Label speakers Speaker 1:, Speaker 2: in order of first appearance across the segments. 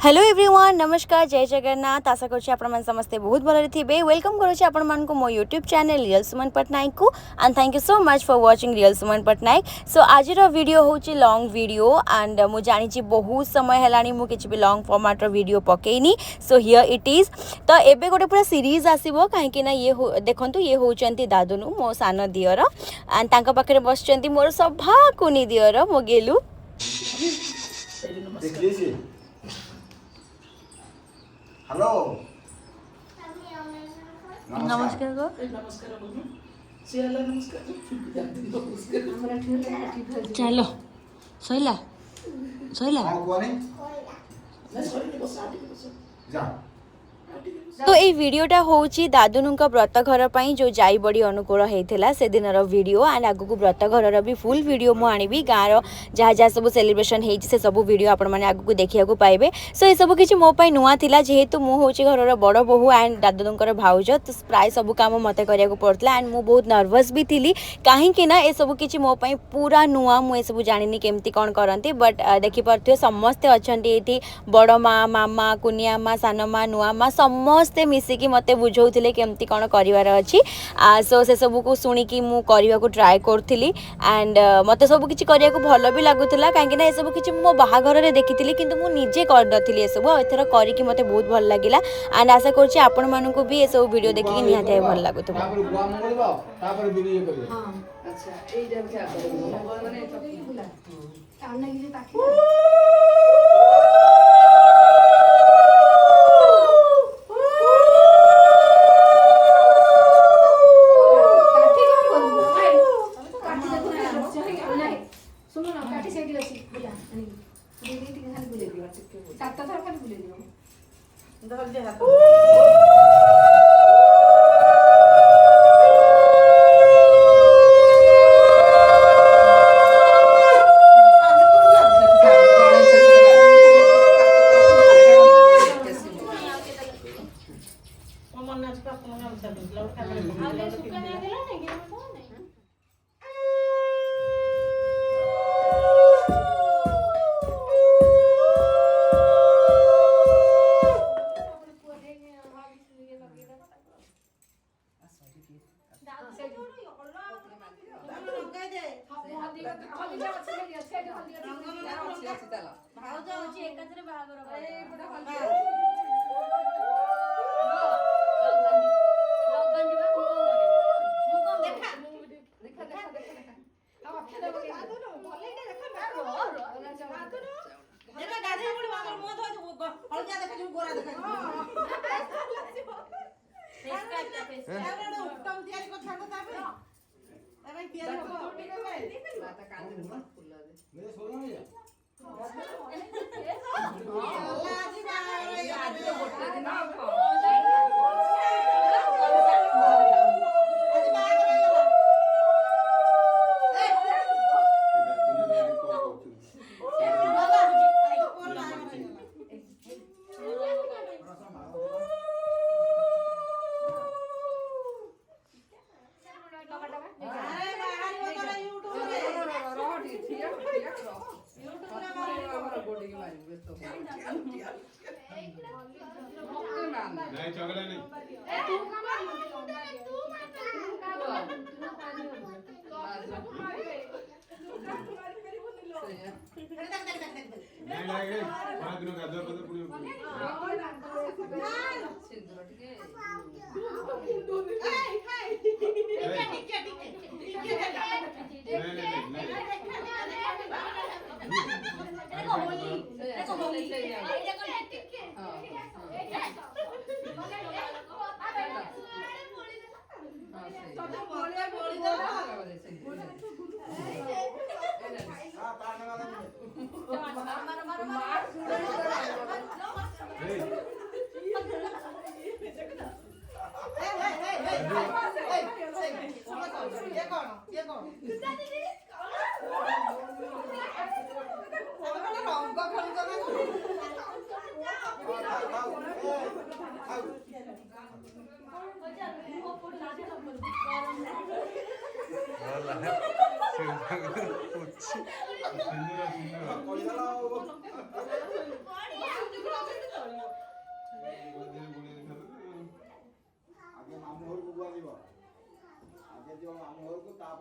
Speaker 1: Hello everyone, नमस्कार, जय जगन्नाथ। आशा करुँच आपण समस्ते बहुत भल थे। वेलकम करुँच आपण मानक मो YouTube channel real Suman Pattanaik को and thank you so much for watching real Suman Pattanaik. So आज वीडियो हूँ लॉन्ग वीडियो एंड मु जानी बहुत समय है मुझे भी लॉन्ग फॉर्मेट वीडियो पकेनी। So here it is. तो एबे गोटे पूरा सीरीज आसो कहीं ये देखो ये होती दादुनु मो सान दियर एंड तांका पाखे बस मोर सभा कुनी दियर मो गेलु।
Speaker 2: हेलो
Speaker 1: नमस्कार गो चलो सैला सैला तो ये वीडियोटा हूँ दादुनु व्रत घर पर जो जाई बड़ी अनुकूल होता से दिन वीडियो एंड आग को व्रत घर भी फुल वीडियो मुझे आनी गाँव जहाँ जहाँ सब सेलिब्रेशन से सब वीडियो आपण मैंने आग को देखा पाइबे। सो ये सब किसी मोपाई नुआ थिला जेहेतु मुझे घर बड़ बोहू एंड दादुनुर भाउज तो प्राय सब काम मत करा पड़ता एंड मुझे बहुत नर्वस भी थी कहीं ये सब किसी मोपाई पूरा नुआ मुझे सब जानी केमती कौन करती बट देखिपे समस्ते अच्छा ये बड़ माँ मामा कुनिया माँ सान माँ नुआ माँ समस्ते मिसिकी मत बुझाऊे केमती कौन करार अच्छी। सो से सब को शुणिकी मु करने को ट्राए करी एंड मत सब किसी करने को भल भी लगुला कहीं सब किसी मो बाहाघर देखी किंतु मु निजे कर सब एथर करके मत बहुत भल लगे एंड आशा करुँच आपण मानक भी ये सब वीडियो देखिए निहाती भल लगुव।
Speaker 2: नहीं चगला नहीं नहीं लागे 5 दिन का दर बदल पुड़ी सिंदूर टिके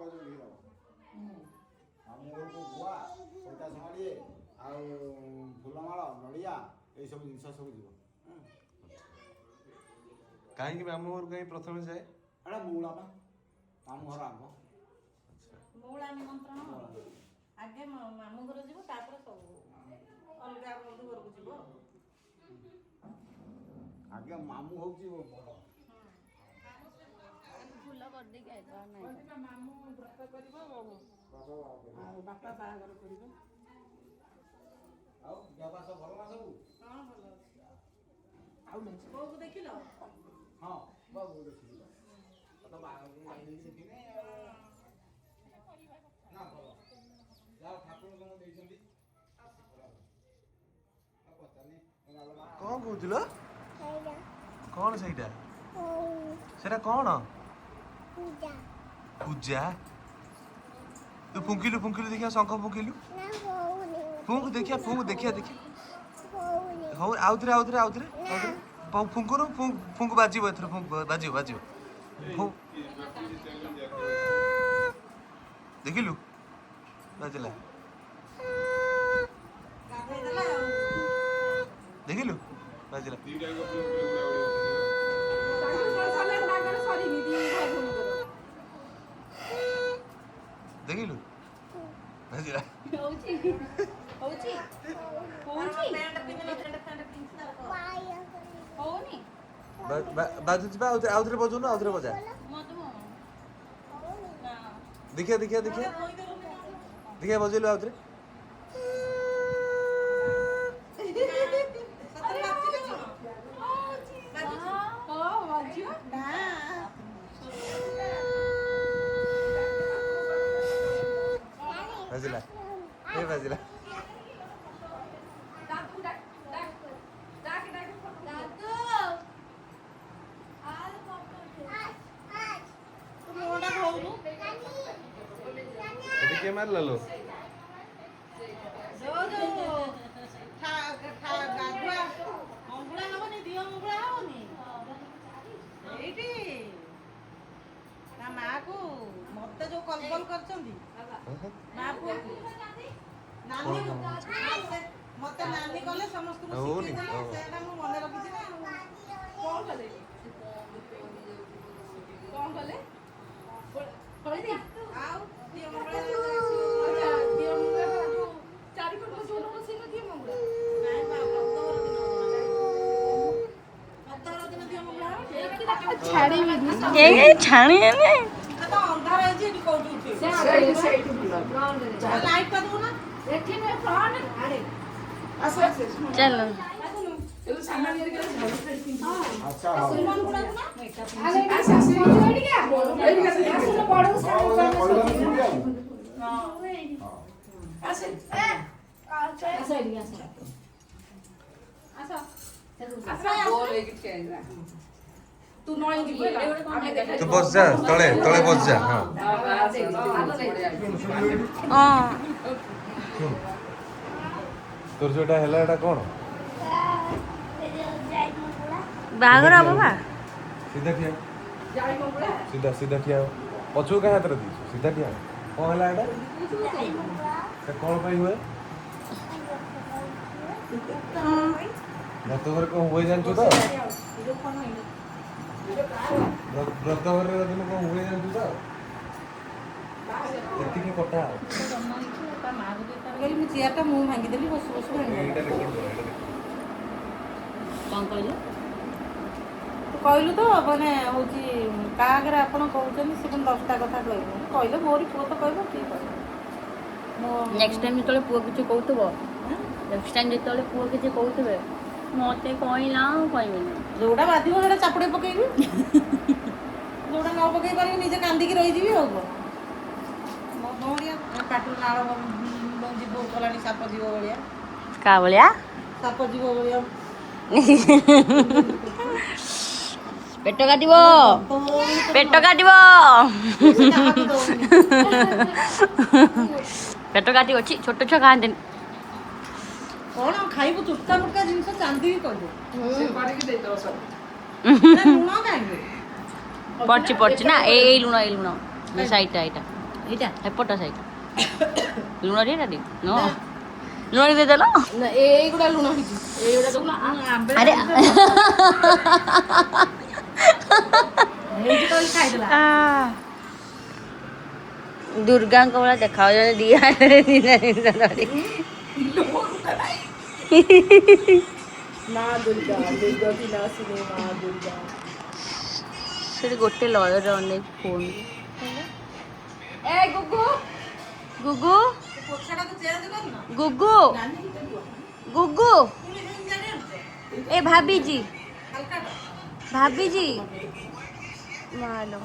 Speaker 2: ଯୋଉ ଘିଅ ମାମୁଁ ଘରକୁ ଗୁଆ ସଇତା ସମାଡ଼ିଏ ଆଉ ଫୁଲମାଳ ନଡ଼ିଆ ଏଇସବୁ ଜିନିଷ ସବୁ ଯିବ।
Speaker 3: କାହିଁକି ମାମୁଁ ଘରକୁ କାହିଁ ପ୍ରଥମେ ଯାଏ?
Speaker 2: ଏଇଟା ମଉଳା ବା ମାମୁଁ ଘର ଆଗ।
Speaker 4: ମଉଳା ନିମନ୍ତ୍ରଣ ଆଗେ ମାମୁଁ ଘର ଯିବ ତାପରେ ସବୁ ଅଲଗା ବନ୍ଧୁ ଘରକୁ ଯିବ।
Speaker 2: ଆଗେ ମାମୁଁ ହଉଛି ବଡ଼।
Speaker 1: ଫୁଲ କରିଦେଇକି ଆଇଥା ନାଇଁ
Speaker 4: ମାମୁଁ ବ୍ରତ କରିବ ଆଉ ବାପା ବାହାଘର କରିବ।
Speaker 2: ଆଉ ଦେହ ସବୁ ଭଲ ନା ସବୁ?
Speaker 4: ହଁ ଭଲ ଅଛି। ଆଉ ବୋଉକୁ ଦେଖିଲ?
Speaker 2: ହଁ ବାବୁ ଦେଖିଲି ତ ବାହାଘରକୁ ଯାଇକି ଦେଖିନି ନା ଭଲ ଯାହା ଠାକୁର କଣ ଦେଇଛନ୍ତି
Speaker 3: କଣ କହୁଥିଲ? କଣ ସେଇଟା? ସେଟା କଣ? ପୂଜା। ତୁ ଫୁଙ୍କିଲୁ ଦେଖିଆ ଶଙ୍ଖ ଫୁଙ୍କିଲୁ। ଫୁଙ୍କୁ ଦେଖିଆ ହଉ ଆଉଥରେ ଫୁଙ୍କୁରୁ ଫୁଙ୍କୁ ବାଜିବ ଏଥର ବାଜିବ ଦେଖିଲୁ ବାଜିଲା ଦେଖିଲୁ ବାଜିଲା। ଦେଖିଲୁ ବାଜିଲା। ବାଜୁଛି ବା ଆଉଥରେ ବଜଉନୁ ଆଉଥରେ ବଜା ଦେଖିଆ ବଜେଇଲୁ ଆଉଥରେ। ବାଜିଲା ବାଜିଲା। किए मारला लो
Speaker 4: ମତେ ଯୋଉ କଲ୍ କରିଛନ୍ତି ମା ପୁଅ ମତେ ନାନୀ କଲେ ସମସ୍ତଙ୍କୁ ଶିଖେଇଦେଲେ ସେଇଟା ମୁଁ ମନେ ରଖିଛି ନା। କଣ କଲେ ଆଉ
Speaker 1: ଛାଣି
Speaker 4: ଅନ୍ଧାର ହେଇଛି ଏଠି କୋଉଠି ଲାଇଟ୍ କରିଦେବୁ ନା
Speaker 1: ଚାଲ
Speaker 4: ତୁ ନଈ ଯିବୁ
Speaker 3: तू बस जा तले तले बस जा। हाँ तोर जोटा हैला एटा कोन
Speaker 1: बागर अब बा
Speaker 3: सीधा ठिया सीधा ठिया पछु का हाथ रे दी सीधा ठिया कोन हैला एटा से कोन पई हुए व्रत घर को हुए जानछु तो व्रत घर रे दिन को हुए जानछु तो ଏତିକି କଟା
Speaker 4: ମୁଁ ଚେୟାରଟା ମୁଁ ଭାଙ୍ଗିଦେଲି ବସୁ ବସୁ
Speaker 3: ଏଇଟା ରେକର୍ଡ କର
Speaker 4: କଣ କହିଲୁ ତୁ କହିଲୁ ତ ମାନେ ହେଉଛି କାହା ଆଗରେ ଆପଣ କହୁଛନ୍ତି ସେ ପୁଣି 10ଟା କଥା କହିବ କହିଲେ ମୋରି ପୁଅ ତ କହିବ ଠିକ୍ କହିବ
Speaker 1: ନେକ୍ସଟ ଟାଇମ୍ ଯେତେବେଳେ ପୁଅ କିଛି କହୁଥିବ ନେକ୍ସଟ ଟାଇମ୍ ଯେତେବେଳେ ପୁଅ କିଛି କହୁଥିବେ ମତେ କହିଲା କହିବେନି
Speaker 4: ଯୋଉଟା ବାଧିବ ସେଇଟା ଚାପୁଡ଼େ ପକେଇବି ଯୋଉଟା ନ ପକେଇ ପାରିବି ନିଜେ କାନ୍ଦିକି ରହିଯିବି ଆଉ କ'ଣ ମୋ ଭଉଣୀ ପାଟିରୁ ନାଳ ଯିବ ଗଲାଣି ସାପ ଯିବ ଭଳିଆ
Speaker 1: କା ଭଳିଆ
Speaker 4: ସାପ ଯିବ ଭଳିଆ
Speaker 1: ପେଟ କାଟିବ ପେଟ କାଟିବ ପେଟ କାଟିବ ଅଛି ଛୋଟ ଛୁଆ ଖାଆନ୍ତିନି
Speaker 4: କ'ଣ ଖାଇବୁ ଚୁଟକା ମୁଟକା ଜିନିଷ ଚାନ୍ଦିକି କହିବୁ ଲୁଣ କାହିଁକି
Speaker 1: ପଡୁଛି ନା ଏଇ ଲୁଣ ଏ ସାଇଟା ଏଇଟା
Speaker 4: ଏଇଟା
Speaker 1: ଏପଟ ସାଇଡ୍ ଲୁଣ ଟିକେ ଦି ନ ଲୁଣ ଟିକେ ଦେଇଦେଲ
Speaker 4: ନା ଏଇଗୁଡ଼ା ଲୁଣ ହେଇଛି ଏଇଗୁଡ଼ା ତ
Speaker 1: ଆରେ
Speaker 4: ଏମିତି କରି ଖାଇଦେଲା
Speaker 1: ଦୁର୍ଗାଙ୍କ ଭଳିଆ ଦେଖାଯାଉଛନ୍ତି ଦି ହାତରେ ଧରି
Speaker 4: ମା ଦୁର୍ଗା ଦୁର୍ଗା କି ନାସିନୀ ମା ଦୁର୍ଗା
Speaker 1: ସେଠି ଗୋଟେ ଲୟରେ ଅନେକ ଫୋନ୍
Speaker 4: ଏ ଗୁଗୁ
Speaker 1: ଗୁଗୁ
Speaker 4: ପୋଛାଟାକୁ ଚେଞ୍ଜ କରିନ
Speaker 1: ଗୁଗୁ ଗୁଗୁ ଏ ଭାବିଜି ଭାବିଜି ମାଲୋ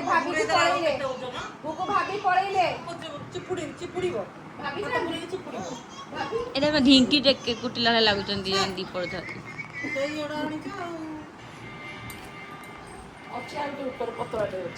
Speaker 4: ଭାବିକି ପଳେଇଲେ ଗୁଗୁ ଭାବି ପଳେଇଲେ ଚିପୁଡ଼ିବ ଭାବି ଚିପୁଡ଼ିବ
Speaker 1: ଏଇଟା ଢିଙ୍କି ଟେକେ କୁଟିଲା ଭଳିଆ ଲାଗୁଛନ୍ତି ଦୀପର ଧରି
Speaker 4: ସେଇ ଅର୍ଡ଼ର ଆଣିଛ ଆଉ ଅଛି ଆଉ ଗୋଟେ ଉପରେ ପତଳାଟେ ଅଛି